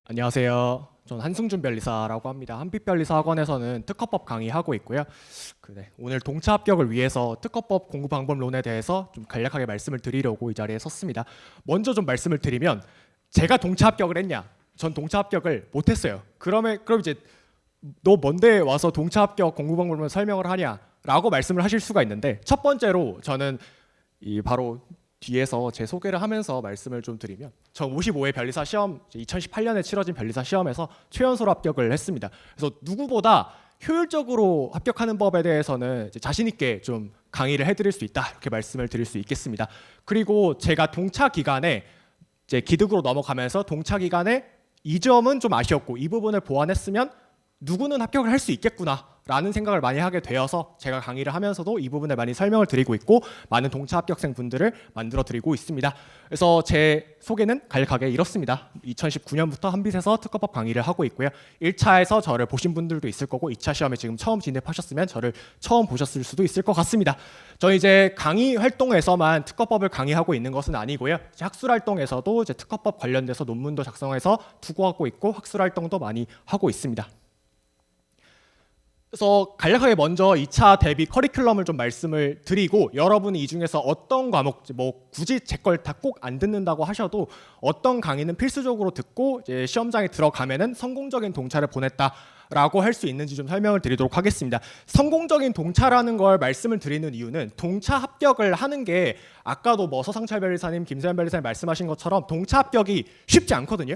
안녕하세요. 전 한승준 변리사라고 합니다. 한빛변리사학원에서는 특허법 강의하고 있고요. 오늘 동차 합격을 위해서 특허법 공부 방법론에 대해서 좀 간략하게 말씀을 드리려고 이 자리에 섰습니다. 먼저 좀 말씀을 드리면 제가 동차 합격을 했냐? 전 동차 합격을 못했어요. 그럼 이제 너 뭔데 와서 동차 합격 공부 방법론 설명을 하냐라고 말씀을 하실 수가 있는데, 첫 번째로 저는 바로 뒤에서 제 소개를 하면서 말씀을 좀 드리면, 저 55회 변리사 시험 2018년에 치러진 변리사 시험에서 최연소로 합격을 했습니다. 그래서 누구보다 효율적으로 합격하는 법에 대해서는 자신 있게 좀 강의를 해드릴 수 있다, 이렇게 말씀을 드릴 수 있겠습니다. 그리고 제가 동차 기간에 이제 기득으로 넘어가면서 동차 기간에 이 점은 좀 아쉬웠고 이 부분을 보완했으면 누구는 합격을 할 수 있겠구나 라는 생각을 많이 하게 되어서 제가 강의를 하면서도 이 부분을 많이 설명을 드리고 있고 많은 동차 합격생 분들을 만들어 드리고 있습니다. 그래서 제 소개는 간략하게 이렇습니다. 2019년부터 한빛에서 특허법 강의를 하고 있고요. 1차에서 저를 보신 분들도 있을 거고 2차 시험에 지금 처음 진입하셨으면 저를 처음 보셨을 수도 있을 것 같습니다. 저는 이제 강의 활동에서만 특허법을 강의하고 있는 것은 아니고요. 학술 활동에서도 이제 특허법 관련돼서 논문도 작성해서 투고하고 있고 학술 활동도 많이 하고 있습니다. 그래서 간략하게 먼저 2차 대비 커리큘럼을 좀 말씀을 드리고, 여러분이 이 중에서 어떤 과목, 뭐 굳이 제 걸 다 꼭 안 듣는다고 하셔도 어떤 강의는 필수적으로 듣고 이제 시험장에 들어가면은 성공적인 동차를 보냈다라고 할 수 있는지 좀 설명을 드리도록 하겠습니다. 성공적인 동차라는 걸 말씀을 드리는 이유는, 동차 합격을 하는 게 아까도 뭐 서상철 변리사님, 김세현 변리사님 말씀하신 것처럼 동차 합격이 쉽지 않거든요.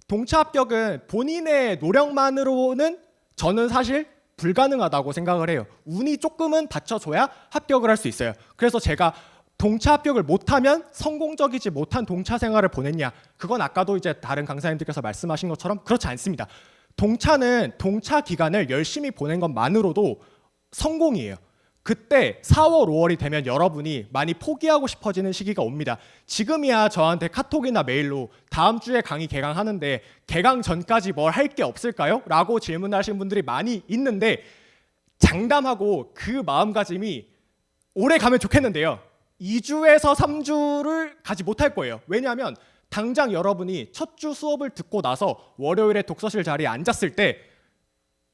동차 합격은 본인의 노력만으로는 저는 사실 불가능하다고 생각을 해요. 운이 조금은 받쳐줘야 합격을 할 수 있어요. 그래서 제가 동차 합격을 못하면 성공적이지 못한 동차 생활을 보냈냐, 그건 아까도 이제 다른 강사님들께서 말씀하신 것처럼 그렇지 않습니다. 동차는 동차 기간을 열심히 보낸 것만으로도 성공이에요. 그때 4월, 5월이 되면 여러분이 많이 포기하고 싶어지는 시기가 옵니다. 지금이야 저한테 카톡이나 메일로 다음 주에 강의 개강하는데 개강 전까지 뭘 할 게 없을까요? 라고 질문하시는 분들이 많이 있는데, 장담하고 그 마음가짐이 오래 가면 좋겠는데요, 2주에서 3주를 가지 못할 거예요. 왜냐하면 당장 여러분이 첫 주 수업을 듣고 나서 월요일에 독서실 자리에 앉았을 때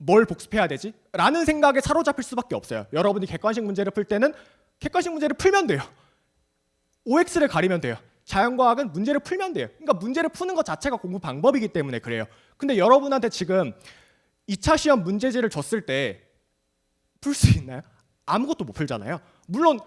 뭘 복습해야 되지? 라는 생각에 사로잡힐 수밖에 없어요. 여러분이 객관식 문제를 풀 때는 객관식 문제를 풀면 돼요. OX를 가리면 돼요. 자연과학은 문제를 풀면 돼요. 그러니까 문제를 푸는 것 자체가 공부 방법이기 때문에 그래요. 근데 여러분한테 지금 2차 시험 문제지를 줬을 때 풀 수 있나요? 아무것도 못 풀잖아요. 물론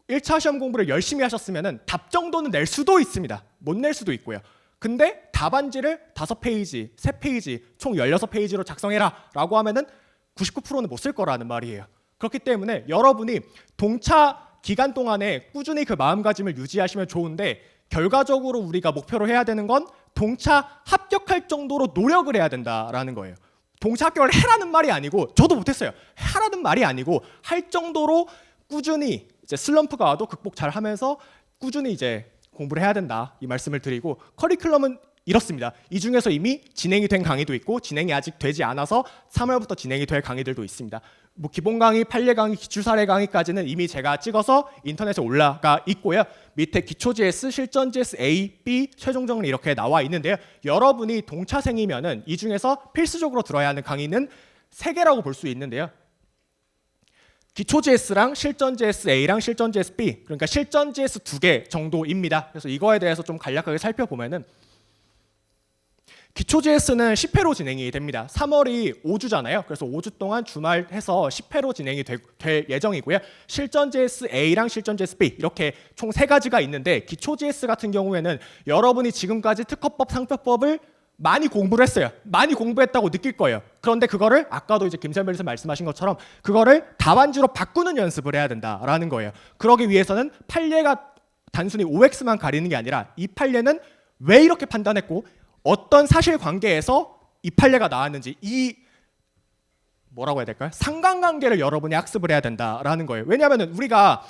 1차 시험 공부를 열심히 하셨으면 답 정도는 낼 수도 있습니다. 못 낼 수도 있고요. 근데 답안지를 5페이지, 3페이지, 총 16페이지로 작성해라 라고 하면은 99%는 못 쓸 거라는 말이에요. 그렇기 때문에 여러분이 동차 기간 동안에 꾸준히 그 마음가짐을 유지하시면 좋은데, 결과적으로 우리가 목표로 해야 되는 건 동차 합격할 정도로 노력을 해야 된다라는 거예요. 동차 합격을 해라는 말이 아니고, 저도 못했어요. 하라는 말이 아니고 할 정도로 꾸준히 이제 슬럼프가 와도 극복 잘 하면서 꾸준히 이제 공부를 해야 된다, 이 말씀을 드리고, 커리큘럼은 이렇습니다. 이 중에서 이미 진행이 된 강의도 있고 진행이 아직 되지 않아서 3월부터 진행이 될 강의들도 있습니다. 뭐 기본 강의, 판례 강의, 기출 사례 강의까지는 이미 제가 찍어서 인터넷에 올라가 있고요. 밑에 기초 GS, 실전 GS A, B, 최종 정리 이렇게 나와 있는데요. 여러분이 동차생이면은 이 중에서 필수적으로 들어야 하는 강의는 3개라고 볼 수 있는데요. 기초 GS랑 실전 GS A랑 실전 GS B, 그러니까 실전 GS 2개 정도입니다. 그래서 이거에 대해서 좀 간략하게 살펴보면은, 기초 GS는 10회로 진행이 됩니다. 3월이 5주잖아요. 그래서 5주 동안 주말 해서 10회로 진행이 될 예정이고요. 실전 GS A랑 실전 GS B 이렇게 총 3가지가 있는데, 기초 GS 같은 경우에는 여러분이 지금까지 특허법, 상표법을 많이 공부를 했어요. 많이 공부했다고 느낄 거예요. 그런데 그거를 아까도 이제 김세현 변리사 말씀하신 것처럼 그거를 답안지로 바꾸는 연습을 해야 된다라는 거예요. 그러기 위해서는 판례가 단순히 OX만 가리는 게 아니라 이 판례는 왜 이렇게 판단했고 어떤 사실관계에서 이 판례가 나왔는지, 이 뭐라고 해야 될까요? 상관관계를 여러분이 학습을 해야 된다라는 거예요. 왜냐하면 우리가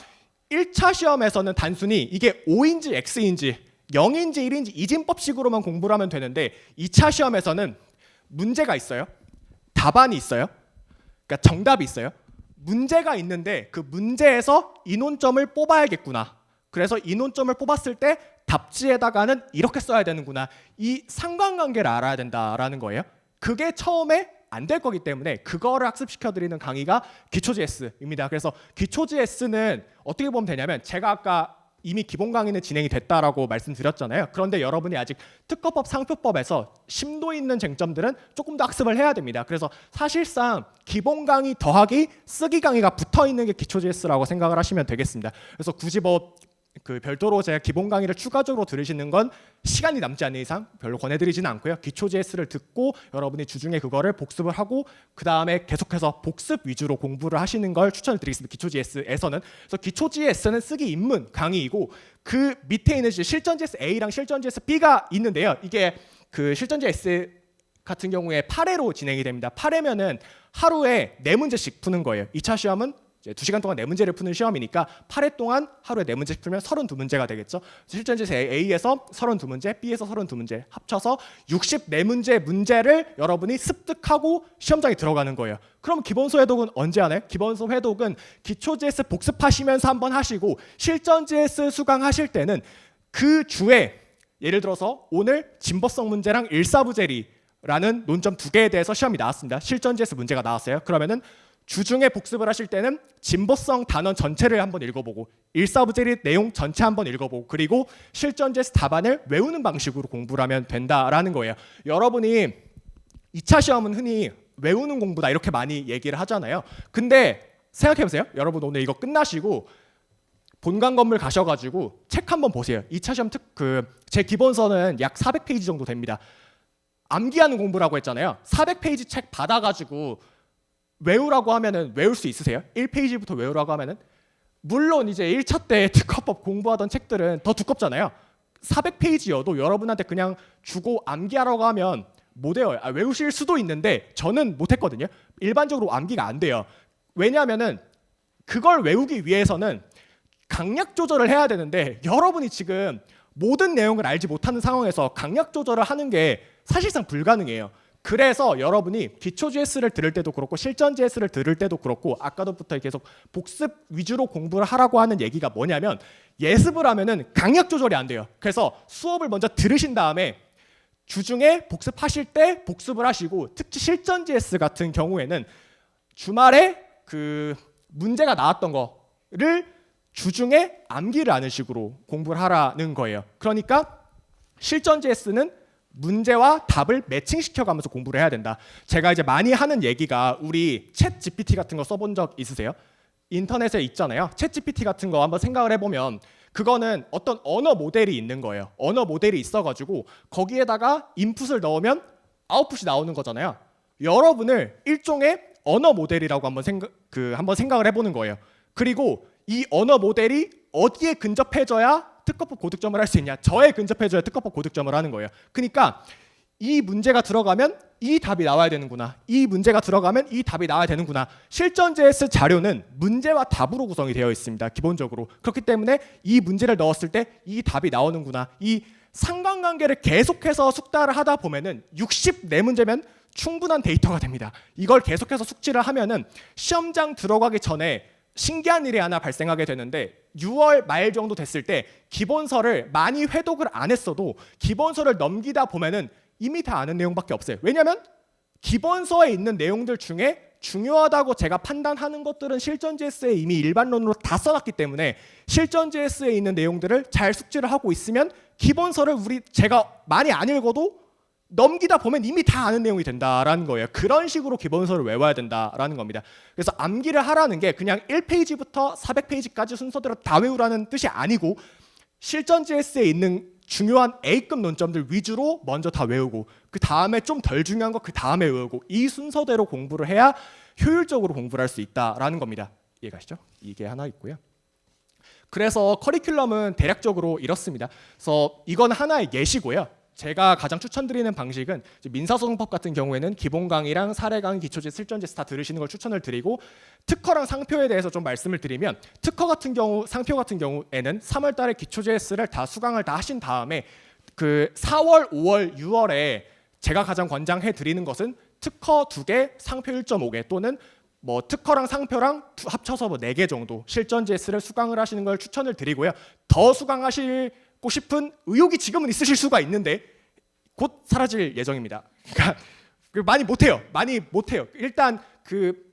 1차 시험에서는 단순히 이게 O인지 X인지 0인지 1인지 이진법식으로만 공부를 하면 되는데, 2차 시험에서는 문제가 있어요. 답안이 있어요. 그러니까 정답이 있어요. 문제가 있는데 그 문제에서 인원점을 뽑아야겠구나. 그래서 인원점을 뽑았을 때 답지에다가는 이렇게 써야 되는구나. 이 상관관계를 알아야 된다라는 거예요. 그게 처음에 안 될 거기 때문에 그거를 학습시켜드리는 강의가 기초GS입니다. 그래서 기초GS는 어떻게 보면 되냐면 제가 아까 이미 기본 강의는 진행이 됐다라고 말씀드렸잖아요. 그런데 여러분이 아직 특허법, 상표법에서 심도 있는 쟁점들은 조금 더 학습을 해야 됩니다. 그래서 사실상 기본 강의 더하기 쓰기 강의가 붙어 있는 게 기초GS라고 생각을 하시면 되겠습니다. 그래서 굳이 별도로 제가 기본 강의를 추가적으로 들으시는 건 시간이 남지 않는 이상 별로 권해드리지는 않고요. 기초GS를 듣고 여러분이 주중에 그거를 복습을 하고 그 다음에 계속해서 복습 위주로 공부를 하시는 걸 추천을 드리겠습니다. 기초GS에서는. 그래서 기초GS는 쓰기 입문 강의이고 그 밑에 있는 실전GS A랑 실전GS B가 있는데요. 이게 그 실전GS 같은 경우에 8회로 진행이 됩니다. 8회면은 하루에 4문제씩 푸는 거예요. 2차 시험은 2시간 동안 4문제를 푸는 시험이니까 8회 동안 하루에 4문제씩 풀면 32문제가 되겠죠. 실전GS A에서 32문제, B에서 32문제 합쳐서 64문제 문제를 여러분이 습득하고 시험장에 들어가는 거예요. 그럼 기본서 회독은 언제 하나요? 기본서 회독은 기초GS 복습하시면서 한번 하시고 실전GS 수강하실 때는 그 주에 예를 들어서 오늘 진보성 문제랑 일사부재리라는 논점 2개에 대해서 시험이 나왔습니다. 실전GS 문제가 나왔어요. 그러면은 주중에 복습을 하실 때는 진보성 단원 전체를 한번 읽어보고 일사부재리 내용 전체 한번 읽어보고 그리고 실전GS 답안을 외우는 방식으로 공부를 하면 된다라는 거예요. 여러분이 2차 시험은 흔히 외우는 공부다 이렇게 많이 얘기를 하잖아요. 근데 생각해보세요. 여러분 오늘 이거 끝나시고 본관 건물 가셔가지고 책 한번 보세요. 2차 시험 제 기본서는 약 400페이지 정도 됩니다. 암기하는 공부라고 했잖아요. 400페이지 책 받아가지고 외우라고 하면은 외울 수 있으세요? 1페이지부터 외우라고 하면은 물론 이제 1차 때 특허법 공부하던 책들은 더 두껍잖아요. 400페이지여도 여러분한테 그냥 주고 암기하라고 하면 못 외워요. 외우실 수도 있는데 저는 못했거든요. 일반적으로 암기가 안 돼요. 왜냐하면은 그걸 외우기 위해서는 강약 조절을 해야 되는데 여러분이 지금 모든 내용을 알지 못하는 상황에서 강약 조절을 하는 게 사실상 불가능해요. 그래서 여러분이 기초GS를 들을 때도 그렇고 실전GS를 들을 때도 그렇고 아까부터 계속 복습 위주로 공부를 하라고 하는 얘기가 뭐냐면 예습을 하면은 강약 조절이 안 돼요. 그래서 수업을 먼저 들으신 다음에 주중에 복습하실 때 복습을 하시고 특히 실전GS 같은 경우에는 주말에 그 문제가 나왔던 거를 주중에 암기를 하는 식으로 공부를 하라는 거예요. 그러니까 실전GS는 문제와 답을 매칭시켜가면서 공부를 해야 된다. 제가 이제 많이 하는 얘기가 우리 챗 GPT 같은 거 써본 적 있으세요? 인터넷에 있잖아요. 챗 GPT 같은 거 한번 생각을 해보면 그거는 어떤 언어 모델이 있는 거예요. 언어 모델이 있어가지고 거기에다가 인풋을 넣으면 아웃풋이 나오는 거잖아요. 여러분을 일종의 언어 모델이라고 한번 생각을 해보는 거예요. 그리고 이 언어 모델이 어디에 근접해져야 특허법 고득점을 할 수 있냐? 저에 근접해줘야 특허법 고득점을 하는 거예요. 그러니까 이 문제가 들어가면 이 답이 나와야 되는구나. 이 문제가 들어가면 이 답이 나와야 되는구나. 실전GS 자료는 문제와 답으로 구성이 되어 있습니다. 기본적으로. 그렇기 때문에 이 문제를 넣었을 때 이 답이 나오는구나. 이 상관관계를 계속해서 숙달을 하다 보면은 64문제면 충분한 데이터가 됩니다. 이걸 계속해서 숙지를 하면은 시험장 들어가기 전에 신기한 일이 하나 발생하게 되는데 6월 말 정도 됐을 때 기본서를 많이 회독을 안 했어도 기본서를 넘기다 보면은 이미 다 아는 내용밖에 없어요. 왜냐하면 기본서에 있는 내용들 중에 중요하다고 제가 판단하는 것들은 실전GS에 이미 일반론으로 다 써놨기 때문에 실전GS에 있는 내용들을 잘 숙지를 하고 있으면 기본서를 제가 많이 안 읽어도 넘기다 보면 이미 다 아는 내용이 된다라는 거예요. 그런 식으로 기본서를 외워야 된다라는 겁니다. 그래서 암기를 하라는 게 그냥 1페이지부터 400페이지까지 순서대로 다 외우라는 뜻이 아니고 실전GS에 있는 중요한 A급 논점들 위주로 먼저 다 외우고 그 다음에 좀 덜 중요한 거 그 다음에 외우고 이 순서대로 공부를 해야 효율적으로 공부를 할 수 있다라는 겁니다. 이해가시죠? 이게 하나 있고요. 그래서 커리큘럼은 대략적으로 이렇습니다. 그래서 이건 하나의 예시고요. 제가 가장 추천드리는 방식은 민사소송법 같은 경우에는 기본 강의랑 사례 강의, 기초GS, 실전GS 다 들으시는 걸 추천을 드리고 특허랑 상표에 대해서 좀 말씀을 드리면 특허 같은 경우, 상표 같은 경우에는 3월달에 기초GS를 다 수강을 다 하신 다음에 그 4월, 5월, 6월에 제가 가장 권장해 드리는 것은 특허 2개, 상표 1.5개 또는 뭐 특허랑 상표랑 합쳐서 뭐 4개 정도 실전GS를 수강을 하시는 걸 추천을 드리고요. 더 수강하실 해보고 싶은 의욕이 지금은 있으실 수가 있는데 곧 사라질 예정입니다. 그러니까 많이 못해요. 일단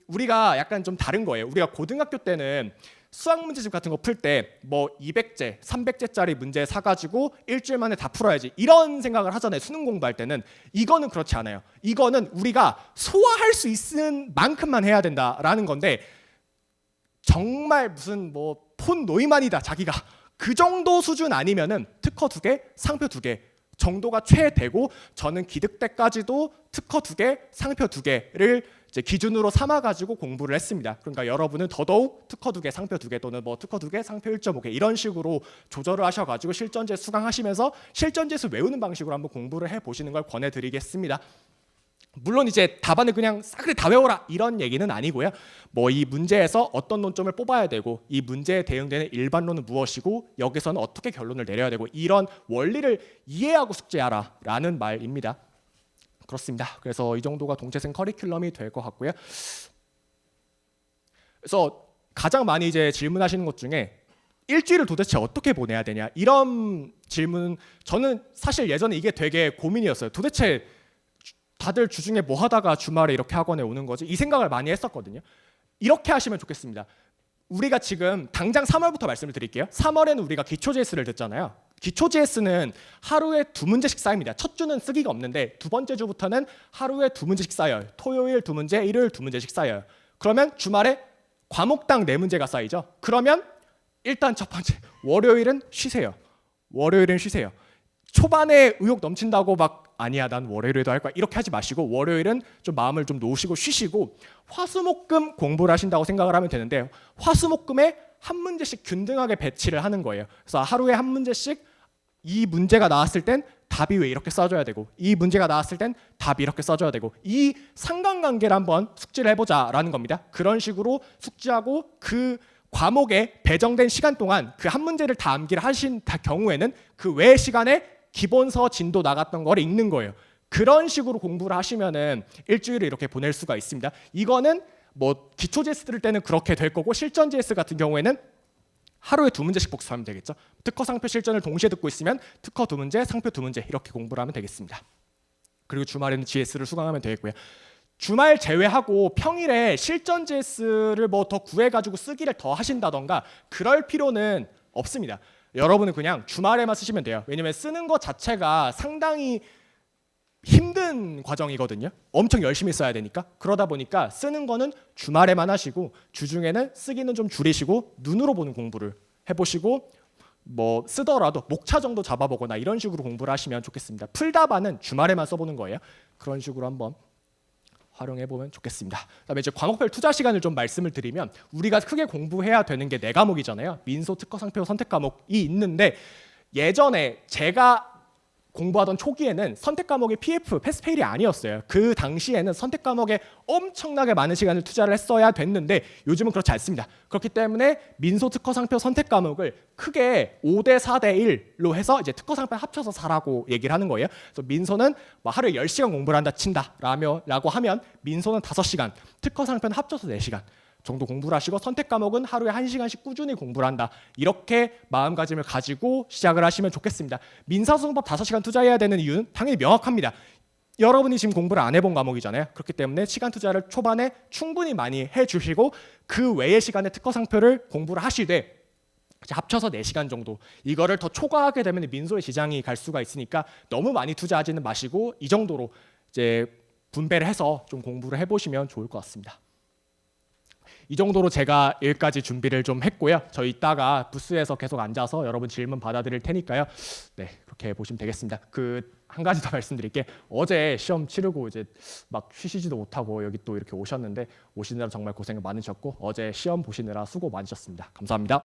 우리가 약간 좀 다른 거예요. 우리가 고등학교 때는 수학 문제집 같은 거 풀 때 뭐 200제, 300제짜리 문제 사가지고 일주일 만에 다 풀어야지 이런 생각을 하잖아요. 수능 공부할 때는. 이거는 그렇지 않아요. 이거는 우리가 소화할 수 있는 만큼만 해야 된다라는 건데 정말 무슨 뭐 폰 노이만이다 자기가 그 정도 수준 아니면은 특허 2개, 상표 2개 정도가 최대고 저는 기득 때까지도 특허 2개, 상표 2개를 이제 기준으로 삼아가지고 공부를 했습니다. 그러니까 여러분은 더더욱 특허 2개, 상표 2개 또는 뭐 특허 2개, 상표 1.5개 이런 식으로 조절을 하셔가지고 실전제 수강하시면서 실전제수 외우는 방식으로 한번 공부를 해보시는 걸 권해드리겠습니다. 물론 이제 답안을 그냥 싸그리 다 외워라 이런 얘기는 아니고요. 뭐 이 문제에서 어떤 논점을 뽑아야 되고 이 문제에 대응되는 일반론은 무엇이고 여기서는 어떻게 결론을 내려야 되고 이런 원리를 이해하고 숙제하라라는 말입니다. 그렇습니다. 그래서 이 정도가 동체생 커리큘럼이 될 것 같고요. 그래서 가장 많이 이제 질문하시는 것 중에 일주일을 도대체 어떻게 보내야 되냐 이런 질문 저는 사실 예전에 이게 되게 고민이었어요. 도대체 다들 주중에 뭐 하다가 주말에 이렇게 학원에 오는 거지? 이 생각을 많이 했었거든요. 이렇게 하시면 좋겠습니다. 우리가 지금 당장 3월부터 말씀을 드릴게요. 3월에는 우리가 기초 JS를 듣잖아요. 기초 JS는 하루에 2문제씩 쌓입니다. 첫 주는 쓰기가 없는데 두 번째 주부터는 하루에 2문제씩 쌓여요. 토요일 2문제, 일요일 2문제씩 쌓여요. 그러면 주말에 과목당 4문제가 쌓이죠. 그러면 일단 첫 번째 월요일은 쉬세요. 초반에 의욕 넘친다고 막 아니야 난 월요일에도 할 거야 이렇게 하지 마시고 월요일은 좀 마음을 좀 놓으시고 쉬시고 화수목금 공부를 하신다고 생각을 하면 되는데 화수목금에 한 문제씩 균등하게 배치를 하는 거예요. 그래서 하루에 한 문제씩 이 문제가 나왔을 땐 답이 왜 이렇게 써줘야 되고 이 문제가 나왔을 땐 답이 이렇게 써줘야 되고 이 상관관계를 한번 숙지를 해보자라는 겁니다. 그런 식으로 숙지하고 그 과목에 배정된 시간 동안 그 한 문제를 다 암기를 하신 경우에는 그 외의 시간에 기본서 진도 나갔던 거를 읽는 거예요. 그런 식으로 공부를 하시면은 일주일을 이렇게 보낼 수가 있습니다. 이거는 뭐 기초 JS 들을 때는 그렇게 될 거고 실전 JS 같은 경우에는 하루에 2문제씩 복습하면 되겠죠. 특허 상표 실전을 동시에 듣고 있으면 특허 2문제, 상표 2문제 이렇게 공부를 하면 되겠습니다. 그리고 주말에는 GS를 수강하면 되겠고요. 주말 제외하고 평일에 실전 JS를 뭐 더 구해가지고 쓰기를 더 하신다던가 그럴 필요는 없습니다. 여러분은 그냥 주말에만 쓰시면 돼요. 왜냐면 쓰는 것 자체가 상당히 힘든 과정이거든요. 엄청 열심히 써야 되니까. 그러다 보니까 쓰는 거는 주말에만 하시고 주중에는 쓰기는 좀 줄이시고 눈으로 보는 공부를 해보시고 뭐 쓰더라도 목차 정도 잡아보거나 이런 식으로 공부를 하시면 좋겠습니다. 풀답안은 주말에만 써보는 거예요. 그런 식으로 한번 활용해보면 좋겠습니다. 그다음에 이제 과목별 투자 시간을 좀 말씀을 드리면 우리가 크게 공부해야 되는 게 4과목이잖아요. 민소, 특허, 상표, 선택 과목이 있는데 예전에 제가 공부하던 초기에는 선택 과목이 PF, 패스페일이 아니었어요. 그 당시에는 선택 과목에 엄청나게 많은 시간을 투자를 했어야 됐는데 요즘은 그렇지 않습니다. 그렇기 때문에 민소, 특허, 상표, 선택 과목을 크게 5대 4대 1로 해서 이제 특허, 상표 합쳐서 사라고 얘기를 하는 거예요. 그래서 민소는 뭐 하루에 10시간 공부를 한다 친다라고 하면 민소는 5시간, 특허, 상표는 합쳐서 4시간 정도 공부를 하시고 선택 과목은 하루에 1시간씩 꾸준히 공부를 한다. 이렇게 마음가짐을 가지고 시작을 하시면 좋겠습니다. 민사소송법 5시간 투자해야 되는 이유는 당연히 명확합니다. 여러분이 지금 공부를 안 해본 과목이잖아요. 그렇기 때문에 시간 투자를 초반에 충분히 많이 해주시고 그 외의 시간에 특허 상표를 공부를 하시되 합쳐서 4시간 정도 이거를 더 초과하게 되면 민소의 지장이 갈 수가 있으니까 너무 많이 투자하지는 마시고 이 정도로 이제 분배를 해서 좀 공부를 해보시면 좋을 것 같습니다. 이 정도로 제가 여기까지 준비를 좀 했고요. 저 이따가 부스에서 계속 앉아서 여러분 질문 받아드릴 테니까요. 네, 그렇게 보시면 되겠습니다. 한 가지 더 말씀드릴게. 어제 시험 치르고 이제 막 쉬시지도 못하고 여기 또 이렇게 오셨는데 오시느라 정말 고생 많으셨고 어제 시험 보시느라 수고 많으셨습니다. 감사합니다.